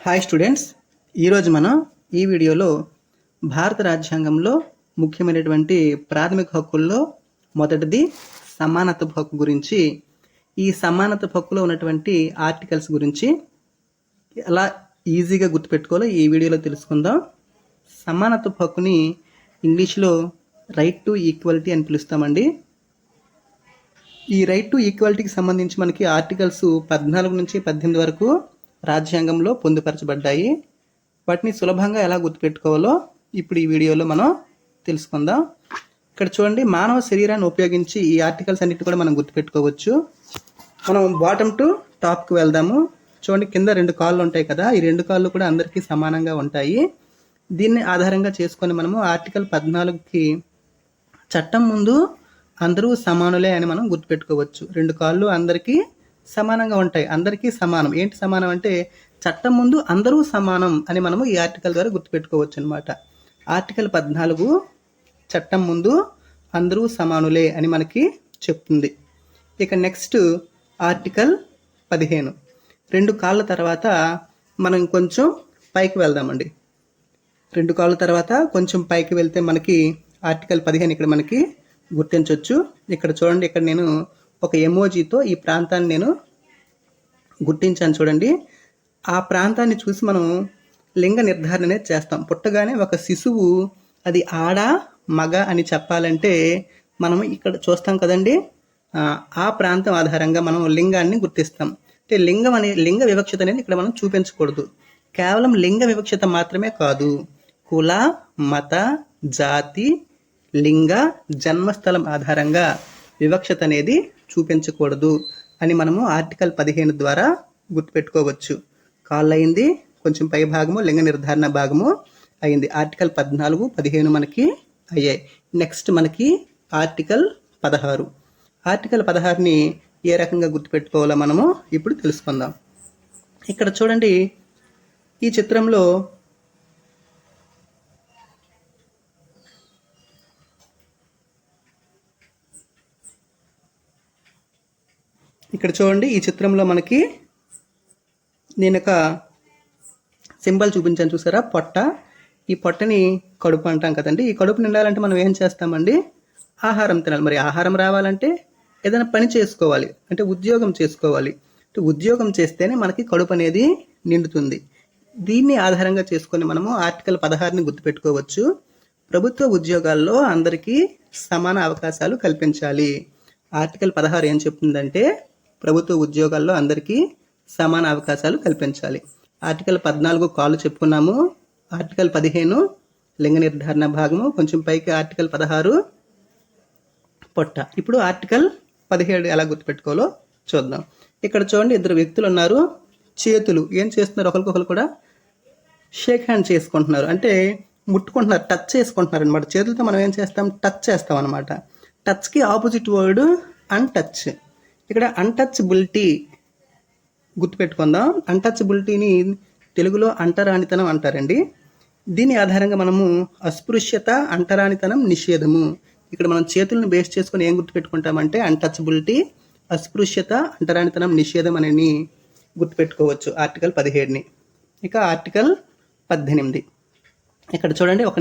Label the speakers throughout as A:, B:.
A: Hi students, ఈరోజు మనం ఈ వీడియోలో భారత రాజ్యాంగంలో ముఖ్యమైనటువంటి ప్రాథమిక హక్కుల్లో మొదటిది సమానత్వ హక్కు గురించి, ఈ సమానత్వ హక్కులో ఉన్నటువంటి ఆర్టికల్స్ గురించి ఎలా ఈజీగా గుర్తుపెట్టుకోవాలో ఈ వీడియోలో తెలుసుకుందాం. సమానత్వ హక్కుని ఇంగ్లీష్లో రైట్ టు ఈక్వాలిటీ అని పిలుస్తామండి. ఈ రైట్ టు ఈక్వాలిటీకి సంబంధించి మనకి ఆర్టికల్స్ 14 నుంచి 18 వరకు రాజ్యాంగంలో పొందుపరచబడ్డాయి. వాటిని సులభంగా ఎలా గుర్తుపెట్టుకోవాలో ఇప్పుడు ఈ వీడియోలో మనం తెలుసుకుందాం. ఇక్కడ చూడండి, మానవ శరీరాన్ని ఉపయోగించి ఈ ఆర్టికల్స్ అన్నిటి కూడా మనం గుర్తుపెట్టుకోవచ్చు. మనం బాటమ్ టు టాప్కి వెళ్దాము. చూడండి, కింద 2 కాళ్ళు ఉంటాయి కదా, ఈ 2 కాళ్ళు కూడా అందరికీ సమానంగా ఉంటాయి. దీన్ని ఆధారంగా చేసుకొని మనము ఆర్టికల్ 14కి చట్టం ముందు అందరూ సమానులే అని మనం గుర్తుపెట్టుకోవచ్చు. 2 కాళ్ళు అందరికీ సమానంగా ఉంటాయి, అందరికీ సమానం. ఏంటి సమానం అంటే చట్టం ముందు అందరూ సమానం అని మనము ఈ ఆర్టికల్ ద్వారా గుర్తుపెట్టుకోవచ్చు అనమాట. ఆర్టికల్ 14 చట్టం ముందు అందరూ సమానులే అని మనకి చెప్తుంది. ఇక నెక్స్ట్ ఆర్టికల్ 15, 2 కాళ్ళ తర్వాత మనం కొంచెం పైకి వెళ్దామండి. 2 కాళ్ళ తర్వాత కొంచెం పైకి వెళ్తే మనకి ఆర్టికల్ 15 ఇక్కడ మనకి గుర్తించవచ్చు. ఇక్కడ చూడండి, ఇక్కడ నేను ఒక ఎమోజీతో ఈ ప్రాంతాన్ని నేను గుర్తించాను చూడండి. ఆ ప్రాంతాన్ని చూసి మనం లింగ నిర్ధారణ అనేది చేస్తాం. పుట్టగానే ఒక శిశువు అది ఆడ మగ అని చెప్పాలంటే మనం ఇక్కడ చూస్తాం కదండి, ఆ ప్రాంతం ఆధారంగా మనం లింగాన్ని గుర్తిస్తాం. అంటే లింగ వివక్షత అనేది ఇక్కడ మనం చూపించకూడదు. కేవలం లింగ వివక్షత మాత్రమే కాదు, కుల, మత, జాతి, లింగ, జన్మస్థలం ఆధారంగా వివక్షత అనేది చూపించకూడదు అని మనము ఆర్టికల్ 15 ద్వారా గుర్తుపెట్టుకోవచ్చు. కాళ్ళు అయింది, కొంచెం పై భాగము లింగ నిర్ధారణ భాగము అయింది. ఆర్టికల్ 14, 15 మనకి అయ్యాయి. నెక్స్ట్ మనకి ఆర్టికల్ 16. ఆర్టికల్ 16ని ఏ రకంగా గుర్తుపెట్టుకోవాలో మనము ఇప్పుడు తెలుసుకుందాం. ఇక్కడ చూడండి, ఈ చిత్రంలో ఈ చిత్రంలో మనకి నేను ఒక సింబల్ చూపించాను చూసారా, పొట్ట. ఈ పొట్టని కడుపు అంటాం కదండి. ఈ కడుపు నిండాలంటే మనం ఏం చేస్తామండి? ఆహారం తినాలి. మరి ఆహారం రావాలంటే ఏదైనా పని చేసుకోవాలి, అంటే ఉద్యోగం చేసుకోవాలి. ఉద్యోగం చేస్తేనే మనకి కడుపు అనేది నిండుతుంది. దీన్ని ఆధారంగా చేసుకొని మనము ఆర్టికల్ 16ని గుర్తుపెట్టుకోవచ్చు. ప్రభుత్వ ఉద్యోగాల్లో అందరికీ సమాన అవకాశాలు కల్పించాలి. ఆర్టికల్ 16 ఏం చెప్తుందంటే ప్రభుత్వ ఉద్యోగాల్లో అందరికీ సమాన అవకాశాలు కల్పించాలి. ఆర్టికల్ 14 కాళ్ళు చెప్పుకున్నాము. ఆర్టికల్ 15 లింగ నిర్ధారణ భాగము, కొంచెం పైకి ఆర్టికల్ 16 పొట్ట. ఇప్పుడు ఆర్టికల్ 17 ఎలా గుర్తుపెట్టుకోవాలో చూద్దాం. ఇక్కడ చూడండి, 2 వ్యక్తులు ఉన్నారు. చేతులు ఏం చేస్తున్నారు? ఒకరికొకరు కూడా షేక్ హ్యాండ్ చేసుకుంటున్నారు, అంటే ముట్టుకుంటున్నారు, టచ్ చేసుకుంటున్నారు అనమాట. చేతులతో మనం ఏం చేస్తాం? టచ్ చేస్తాం అనమాట. టచ్కి ఆపోజిట్ వర్డ్ అన్టచ్. ఇక్కడ అన్టచబిలిటీ గుర్తుపెట్టుకుందాం. అన్టచబిలిటీని తెలుగులో అంటరానితనం అంటారండి. దీని ఆధారంగా మనము అస్పృశ్యత, అంటరానితనం, నిషేధము. ఇక్కడ మనం చేతులను బేస్ చేసుకొని ఏం గుర్తుపెట్టుకుంటామంటే అన్టచబిలిటీ, అస్పృశ్యత, అంటరానితనం, నిషేధం అని గుర్తుపెట్టుకోవచ్చు ఆర్టికల్ 17ని. ఇక ఆర్టికల్ 18. ఇక్కడ చూడండి, ఒక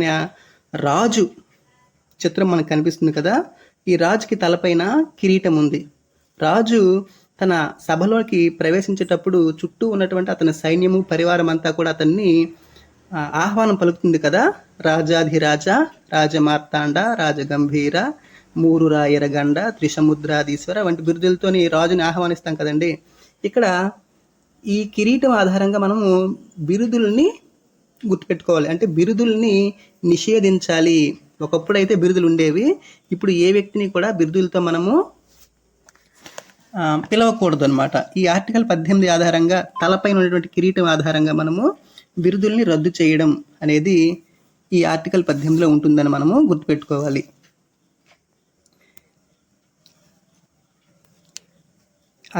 A: రాజు చిత్రం మనకు కనిపిస్తుంది కదా. ఈ రాజుకి తలపైన కిరీటం ఉంది. రాజు తన సభలోకి ప్రవేశించేటప్పుడు చుట్టూ ఉన్నటువంటి అతని సైన్యము, పరివారం అంతా కూడా అతన్ని ఆహ్వానం పలుకుతుంది కదా. రాజాధిరాజ, రాజమార్తాండ, రాజగంభీర, మూరురాయరగండ, త్రిసముద్రాధీశ్వర వంటి బిరుదులతోని రాజుని ఆహ్వానిస్తాం కదండి. ఇక్కడ ఈ కిరీటం ఆధారంగా మనము బిరుదుల్ని గుర్తుపెట్టుకోవాలి. అంటే బిరుదుల్ని నిషేధించాలి. ఒకప్పుడైతే బిరుదులు ఉండేవి, ఇప్పుడు ఏ వ్యక్తిని కూడా బిరుదులతో మనము పిలవకూడదు అనమాట. ఈ ఆర్టికల్ 18 ఆధారంగా తలపైన ఉన్నటువంటి కిరీటం ఆధారంగా మనము బిరుదుల్ని రద్దు చేయడం అనేది ఈ ఆర్టికల్ 18లో ఉంటుందని మనము గుర్తుపెట్టుకోవాలి.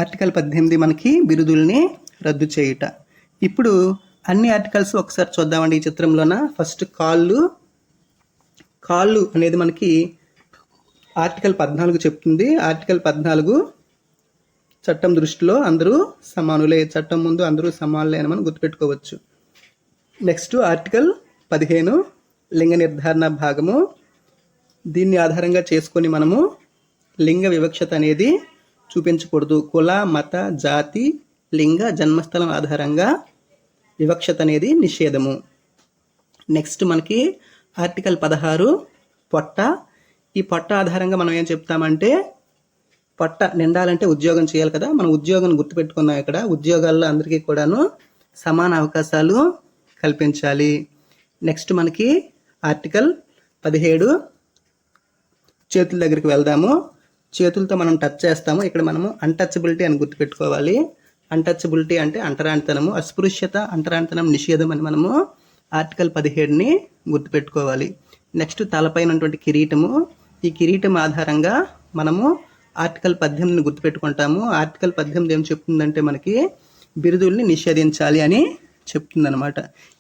A: ఆర్టికల్ 18 మనకి బిరుదుల్ని రద్దు చేయుట. ఇప్పుడు అన్ని ఆర్టికల్స్ ఒకసారి చూద్దామండి ఈ చిత్రంలోన. ఫస్ట్ కాళ్ళు అనేది మనకి ఆర్టికల్ 14 చెప్తుంది. ఆర్టికల్ 14 చట్టం దృష్టిలో అందరూ సమానులే, చట్టం ముందు అందరూ సమానులే అని మనం గుర్తుపెట్టుకోవచ్చు. నెక్స్ట్ ఆర్టికల్ 15 లింగ నిర్ధారణ భాగము. దీన్ని ఆధారంగా చేసుకొని మనము లింగ వివక్షత అనేది చూపించకూడదు. కుల, మత, జాతి, లింగ, జన్మస్థలం ఆధారంగా వివక్షత అనేది నిషేధము. నెక్స్ట్ మనకి ఆర్టికల్ 16 పొట్ట. ఈ పొట్ట ఆధారంగా మనం ఏం చెప్తామంటే, పొట్ట నిండాలంటే ఉద్యోగం చేయాలి కదా, మనం ఉద్యోగం గుర్తుపెట్టుకున్నాం. ఇక్కడ ఉద్యోగాల్లో అందరికీ కూడాను సమాన అవకాశాలు కల్పించాలి. నెక్స్ట్ మనకి ఆర్టికల్ 17 చేతుల దగ్గరికి వెళ్దాము. చేతులతో మనం టచ్ చేస్తాము. ఇక్కడ మనము అన్టచబిలిటీ అని గుర్తుపెట్టుకోవాలి. అన్టచబిలిటీ అంటే అంటరానితనము, అస్పృశ్యత, అంటరానితనం నిషేధం అని మనము ఆర్టికల్ 17ని గుర్తుపెట్టుకోవాలి. నెక్స్ట్ తలపైన ఉన్నటువంటి కిరీటము. ఈ కిరీటం ఆధారంగా మనము ఆర్టికల్ 18ని గుర్తుపెట్టుకుంటాము. ఆర్టికల్ 18 ఏం చెప్తుందంటే మనకి బిరుదుల్ని నిషేధించాలి అని చెప్తుందన్నమాట.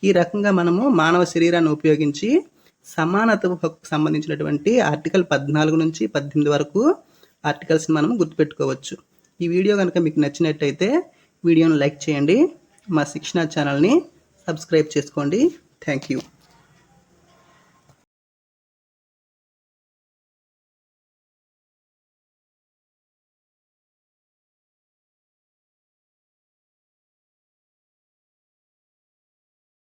A: ఈ రకంగా మనము మానవ శరీరాన్ని ఉపయోగించి సమానత్వ హక్కుకు సంబంధించినటువంటి ఆర్టికల్ 14 నుంచి 18 వరకు ఆర్టికల్స్ని మనం గుర్తుపెట్టుకోవచ్చు. ఈ వీడియో కనుక మీకు నచ్చినట్టయితే వీడియోను లైక్ చేయండి. మా శిక్షణ ఛానల్ని సబ్స్క్రైబ్ చేసుకోండి. Thank you.